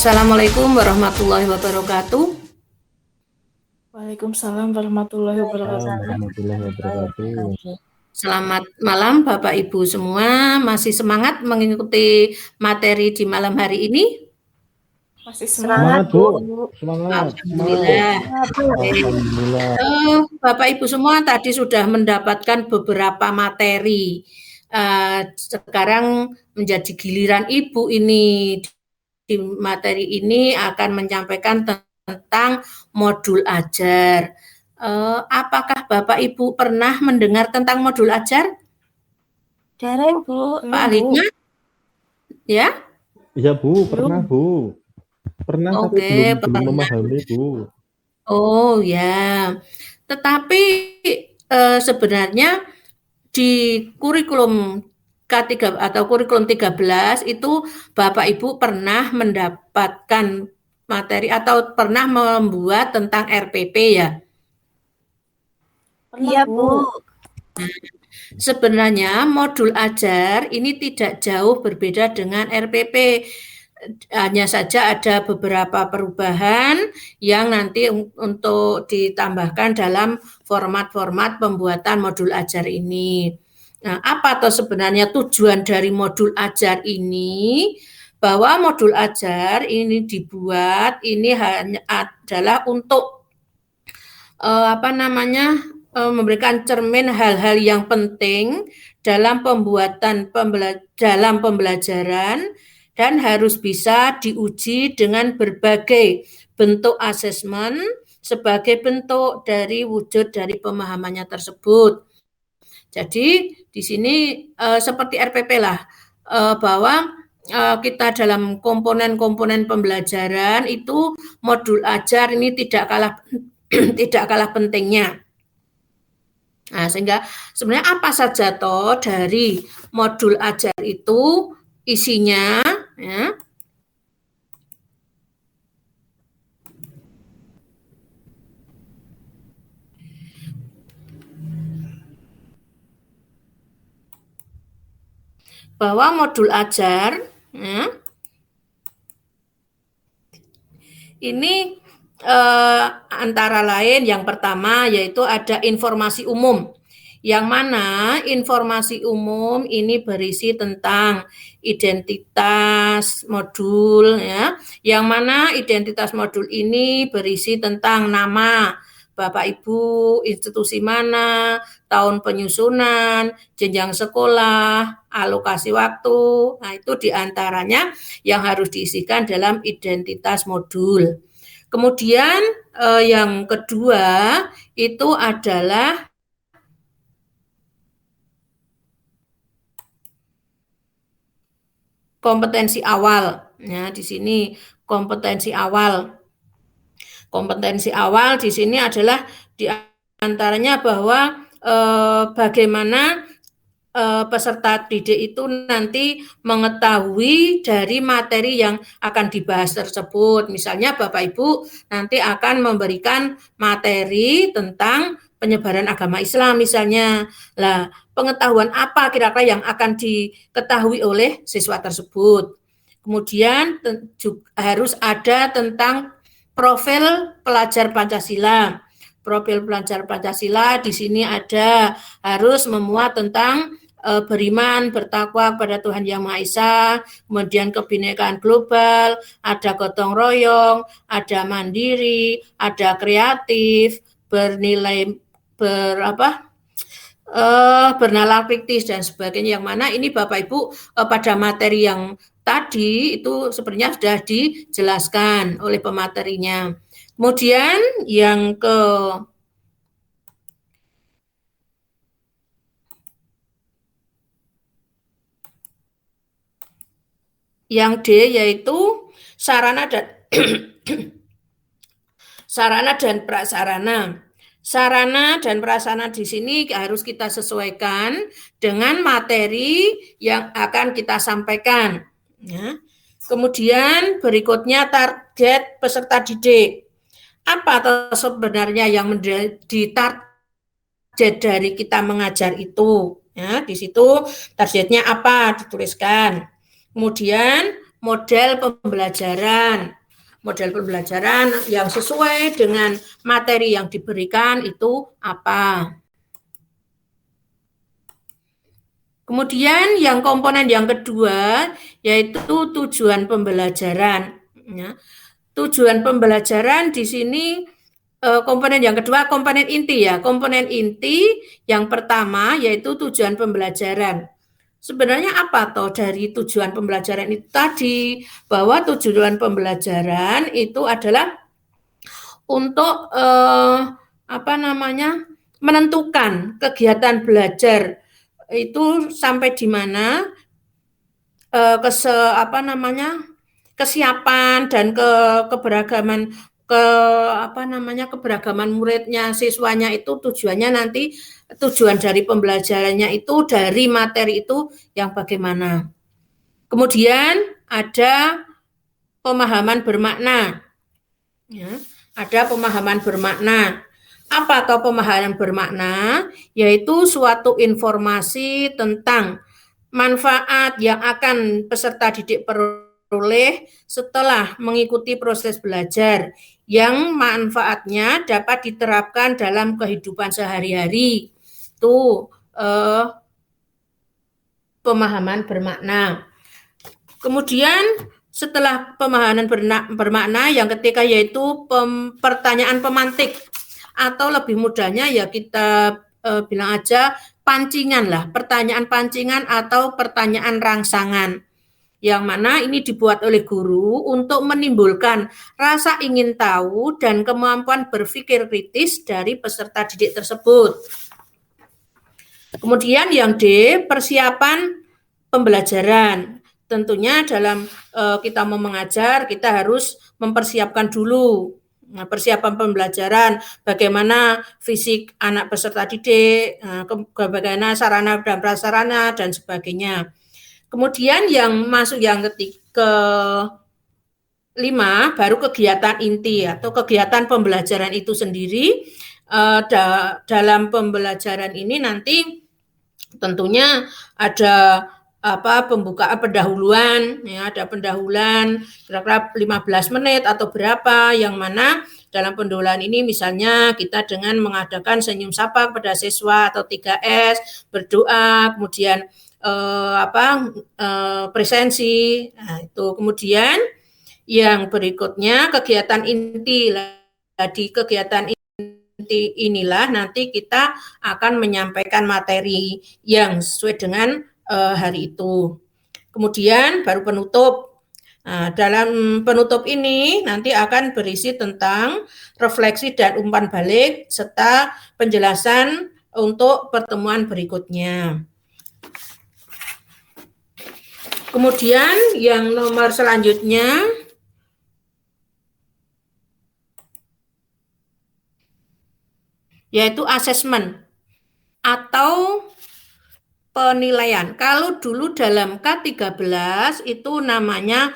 Assalamualaikum warahmatullahi wabarakatuh. Waalaikumsalam warahmatullahi wabarakatuh. Warahmatullahi wabarakatuh. Selamat malam Bapak Ibu semua, masih semangat mengikuti materi di malam hari ini? Masih Semangat, Bu. Semangat. Alhamdulillah. Alhamdulillah. Bapak Ibu semua tadi sudah mendapatkan beberapa materi. Sekarang menjadi giliran Ibu ini. Di materi ini akan menyampaikan tentang modul ajar. Apakah Bapak Ibu pernah mendengar tentang modul ajar? Jarang, Bu. Pak Alikma? Ya? Iya, Bu, pernah, Bu. Pernah, tapi belum memahami, Bu. Oh ya, tetapi sebenarnya di kurikulum K3 atau kurikulum 13 itu Bapak Ibu pernah mendapatkan materi atau pernah membuat tentang RPP ya? Iya, Bu. Sebenarnya modul ajar ini tidak jauh berbeda dengan RPP. Hanya saja ada beberapa perubahan yang nanti untuk ditambahkan dalam format-format pembuatan modul ajar ini. Nah, apa atau sebenarnya tujuan dari modul ajar ini? Bahwa modul ajar ini dibuat ini hanya adalah untuk memberikan cermin hal-hal yang penting dalam dalam pembelajaran dan harus bisa diuji dengan berbagai bentuk asesmen sebagai bentuk dari wujud dari pemahamannya tersebut. Jadi di sini seperti RPP lah, bahwa kita dalam komponen-komponen pembelajaran itu modul ajar ini tidak kalah pentingnya. Nah, sehingga sebenarnya apa saja toh dari modul ajar itu isinya ya. Bahwa modul ajar ya, ini antara lain yang pertama yaitu ada informasi umum. Yang mana informasi umum ini berisi tentang identitas modul ya. Yang mana identitas modul ini berisi tentang nama Bapak Ibu, institusi mana, tahun penyusunan, jenjang sekolah, alokasi waktu. Nah, itu diantaranya yang harus diisikan dalam identitas modul. Kemudian yang kedua itu adalah kompetensi awal. Ya, di sini kompetensi awal. Kompetensi awal di sini adalah di antaranya bahwa bagaimana peserta didik itu nanti mengetahui dari materi yang akan dibahas tersebut. Misalnya Bapak Ibu nanti akan memberikan materi tentang penyebaran agama Islam misalnya. Lah, pengetahuan apa kira-kira yang akan diketahui oleh siswa tersebut. Kemudian harus ada tentang profil pelajar Pancasila. Profil pelajar Pancasila di sini ada harus memuat tentang beriman, bertakwa kepada Tuhan Yang Maha Esa, kemudian kebinekaan global, ada gotong royong, ada mandiri, ada kreatif, bernilai bernalar fiktif dan sebagainya. Yang mana ini Bapak Ibu pada materi yang tadi itu sebenarnya sudah dijelaskan oleh pematerinya. Kemudian yang D yaitu sarana dan sarana dan prasarana. Sarana dan prasarana di sini harus kita sesuaikan dengan materi yang akan kita sampaikan. Ya. Kemudian berikutnya target peserta didik. Apa sebenarnya yang menjadi target dari kita mengajar itu? Ya, di situ targetnya apa dituliskan. Kemudian model pembelajaran. model pembelajaran yang sesuai dengan materi yang diberikan itu apa. Kemudian yang komponen yang kedua yaitu tujuan pembelajaran. Ya. Tujuan pembelajaran di sini komponen yang kedua komponen inti ya. Komponen inti yang pertama yaitu tujuan pembelajaran. Sebenarnya apa toh dari tujuan pembelajaran itu tadi? Bahwa tujuan pembelajaran itu adalah untuk menentukan kegiatan belajar itu sampai di mana kesiapan dan keberagaman keberagaman muridnya, siswanya itu tujuannya nanti tujuan dari pembelajarannya itu dari materi itu yang bagaimana. Kemudian ada pemahaman bermakna. Ya, ada pemahaman bermakna. Apa atau pemahaman bermakna? Yaitu suatu informasi tentang manfaat yang akan peserta didik peroleh setelah mengikuti proses belajar yang manfaatnya dapat diterapkan dalam kehidupan sehari-hari. Itu pemahaman bermakna. Kemudian setelah pemahaman bermakna yang ketiga yaitu pertanyaan pemantik atau lebih mudahnya ya kita bilang aja pancingan lah, pertanyaan pancingan atau pertanyaan rangsangan. Yang mana ini dibuat oleh guru untuk menimbulkan rasa ingin tahu dan kemampuan berpikir kritis dari peserta didik tersebut. Kemudian yang D, persiapan pembelajaran. Tentunya dalam kita mau mengajar, kita harus mempersiapkan dulu persiapan pembelajaran, bagaimana fisik anak peserta didik, bagaimana sarana dan prasarana, dan sebagainya. Kemudian yang masuk yang kelima, baru kegiatan inti atau kegiatan pembelajaran itu sendiri. Dalam pembelajaran ini nanti tentunya ada pembukaan pendahuluan ya, ada pendahuluan kira-kira 15 menit atau berapa, yang mana dalam pendahuluan ini misalnya kita dengan mengadakan senyum sapa kepada siswa atau 3S, berdoa, kemudian presensi. Nah, itu kemudian yang berikutnya kegiatan inti. Di kegiatan inti inilah nanti kita akan menyampaikan materi yang sesuai dengan hari itu. Kemudian baru penutup. Nah, dalam penutup ini nanti akan berisi tentang refleksi dan umpan balik serta penjelasan untuk pertemuan berikutnya. Kemudian yang nomor selanjutnya yaitu asesmen atau penilaian. Kalau dulu dalam K13 itu namanya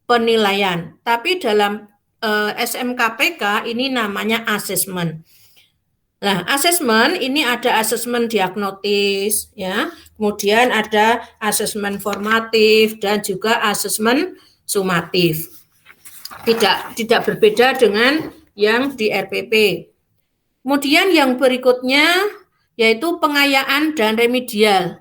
penilaian, tapi dalam SMKPK ini namanya asesmen. Nah, asesmen ini ada asesmen diagnotis, ya, kemudian ada asesmen formatif dan juga asesmen sumatif. Tidak berbeda dengan yang di RPP. Kemudian yang berikutnya yaitu pengayaan dan remedial.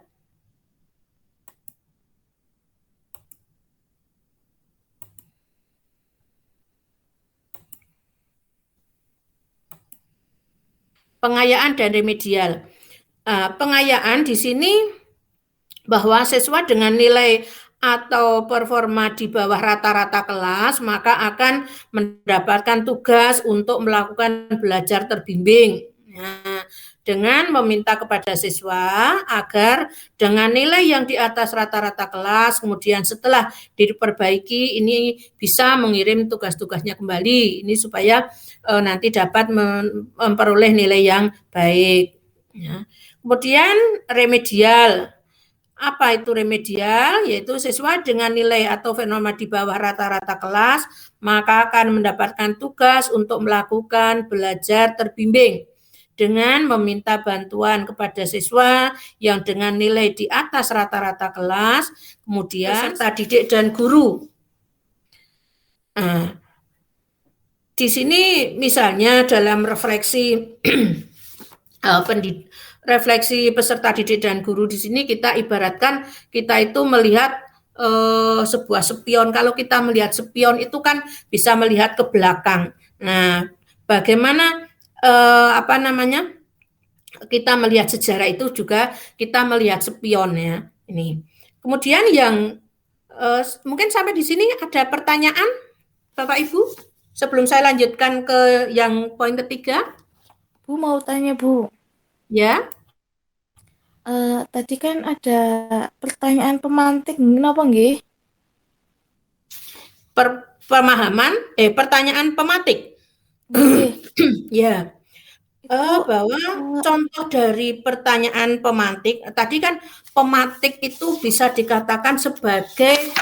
Pengayaan dan remedial. Pengayaan di sini bahwa siswa dengan nilai atau performa di bawah rata-rata kelas maka akan mendapatkan tugas untuk melakukan belajar terbimbing. Nah, dengan meminta kepada siswa agar dengan nilai yang di atas rata-rata kelas, kemudian setelah diperbaiki ini bisa mengirim tugas-tugasnya kembali. Ini supaya nanti dapat memperoleh nilai yang baik. Ya. Kemudian remedial. Apa itu remedial? Yaitu siswa dengan nilai atau fenomena di bawah rata-rata kelas, maka akan mendapatkan tugas untuk melakukan belajar terbimbing dengan meminta bantuan kepada siswa yang dengan nilai di atas rata-rata kelas, kemudian peserta didik dan guru. di sini misalnya dalam refleksi refleksi peserta didik dan guru di sini kita ibaratkan kita itu melihat sebuah spion. Kalau kita melihat spion itu kan bisa melihat ke belakang. Nah, bagaimana kita melihat sejarah itu juga kita melihat spion ya. Ini. Kemudian yang mungkin sampai di sini ada pertanyaan Bapak Ibu sebelum saya lanjutkan ke yang poin ketiga. Bu mau tanya Bu. Ya. Tadi kan ada pertanyaan pemantik, kenapa nggih? Pertanyaan pematik. Ya. Bahwa contoh dari pertanyaan pemantik, tadi kan pematik itu bisa dikatakan sebagai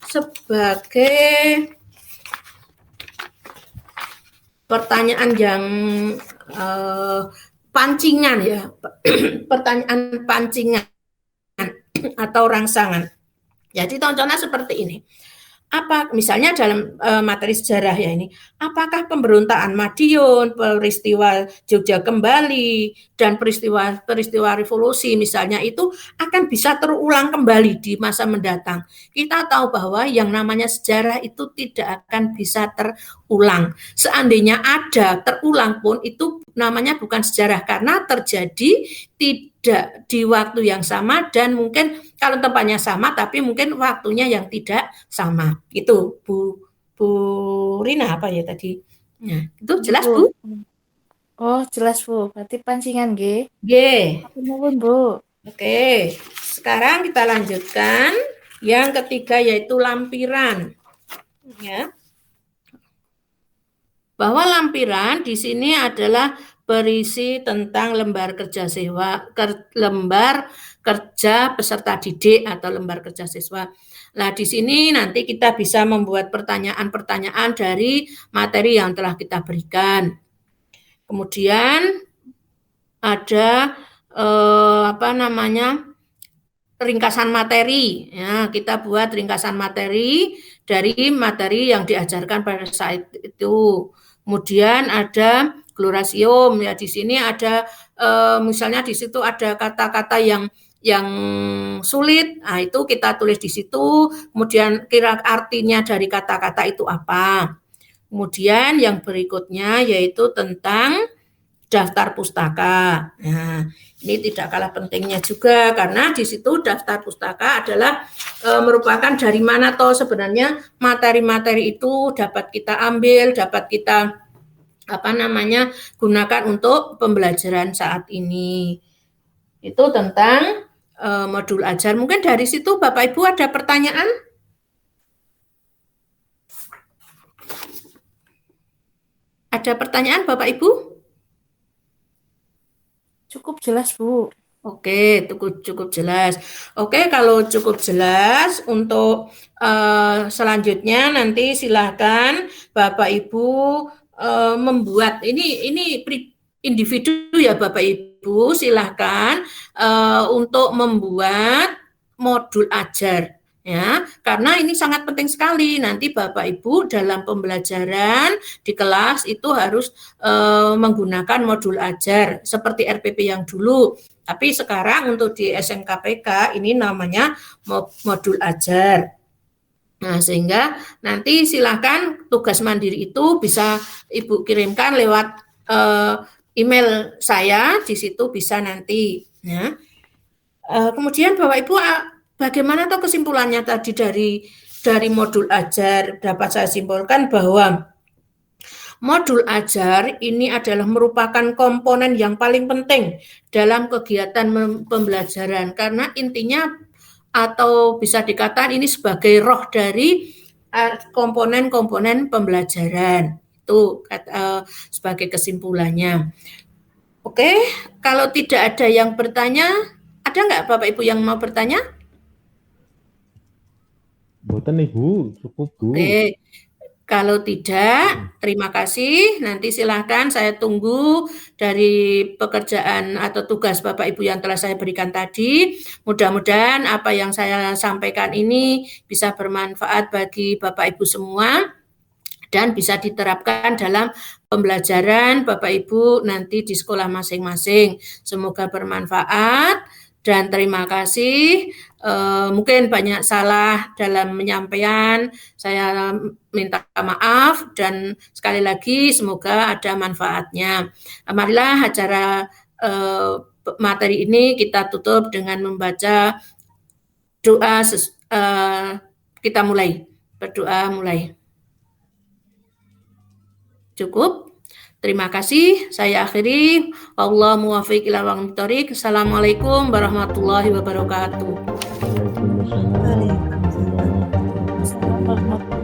sebagai pertanyaan yang pancingan ya, pertanyaan pancingan atau rangsangan. Jadi contohnya seperti ini. Apa misalnya dalam materi sejarah ya ini, apakah pemberontakan Madiun, peristiwa Jogja Kembali dan peristiwa revolusi misalnya itu akan bisa terulang kembali di masa mendatang. Kita tahu bahwa yang namanya sejarah itu tidak akan bisa terulang. Seandainya ada terulang pun itu namanya bukan sejarah karena terjadi tidak di waktu yang sama dan mungkin kalau tempatnya sama tapi mungkin waktunya yang tidak sama. Itu Bu Rina apa ya tadi? Nah, itu jelas Bu? Oh, jelas Bu. Berarti pancingan nggih. Nggih. Nuwun Bu. Oke. Sekarang kita lanjutkan yang ketiga yaitu lampiran. Ya. Bahwa lampiran di sini adalah berisi tentang lembar kerja peserta didik atau lembar kerja siswa. Nah, di sini nanti kita bisa membuat pertanyaan-pertanyaan dari materi yang telah kita berikan. Kemudian ada ringkasan materi. Ya, kita buat ringkasan materi dari materi yang diajarkan pada saat itu. Kemudian ada glorasium ya, di sini ada misalnya di situ ada kata-kata yang sulit, nah itu kita tulis di situ. Kemudian kira artinya dari kata-kata itu apa. Kemudian yang berikutnya yaitu tentang daftar pustaka. Nah, ini tidak kalah pentingnya juga karena di situ daftar pustaka adalah merupakan dari mana toh sebenarnya materi-materi itu dapat kita ambil, dapat kita gunakan untuk pembelajaran saat ini. Itu tentang modul ajar. Mungkin dari situ Bapak Ibu ada pertanyaan? Ada pertanyaan Bapak Ibu? Cukup jelas Bu. Oke, cukup jelas. Oke, kalau cukup jelas untuk selanjutnya nanti silakan Bapak Ibu membuat ini individu ya Bapak Ibu, silakan untuk membuat modul ajar. Ya, karena ini sangat penting sekali nanti Bapak Ibu dalam pembelajaran di kelas itu harus menggunakan modul ajar seperti RPP yang dulu. Tapi sekarang untuk di SMKPK ini namanya modul ajar. Nah, sehingga nanti silakan tugas mandiri itu bisa Ibu kirimkan lewat email saya, di situ bisa nanti. Ya. Kemudian Bapak Ibu bagaimana tuh kesimpulannya tadi dari modul ajar? Dapat saya simpulkan bahwa modul ajar ini adalah merupakan komponen yang paling penting dalam kegiatan pembelajaran karena intinya atau bisa dikatakan ini sebagai roh dari komponen-komponen pembelajaran. Itu sebagai kesimpulannya. Oke, kalau tidak ada yang bertanya, ada nggak Bapak Ibu yang mau bertanya? Boten nih Bu, cukup Bu. Oke, kalau tidak, terima kasih. Nanti silahkan saya tunggu dari pekerjaan atau tugas Bapak Ibu yang telah saya berikan tadi. Mudah-mudahan apa yang saya sampaikan ini bisa bermanfaat bagi Bapak Ibu semua. dan bisa diterapkan dalam pembelajaran Bapak Ibu nanti di sekolah masing-masing. Semoga bermanfaat dan terima kasih. Mungkin banyak salah dalam menyampaikan, saya minta maaf dan sekali lagi semoga ada manfaatnya. Marilah acara materi ini kita tutup dengan membaca doa. Kita mulai berdoa mulai. Cukup. Terima kasih. Saya akhiri. Wallahu muwaffiq ila aqwamit thoriq. Assalamualaikum warahmatullahi wabarakatuh. Waalaikumsalam warahmatullahi wabarakatuh.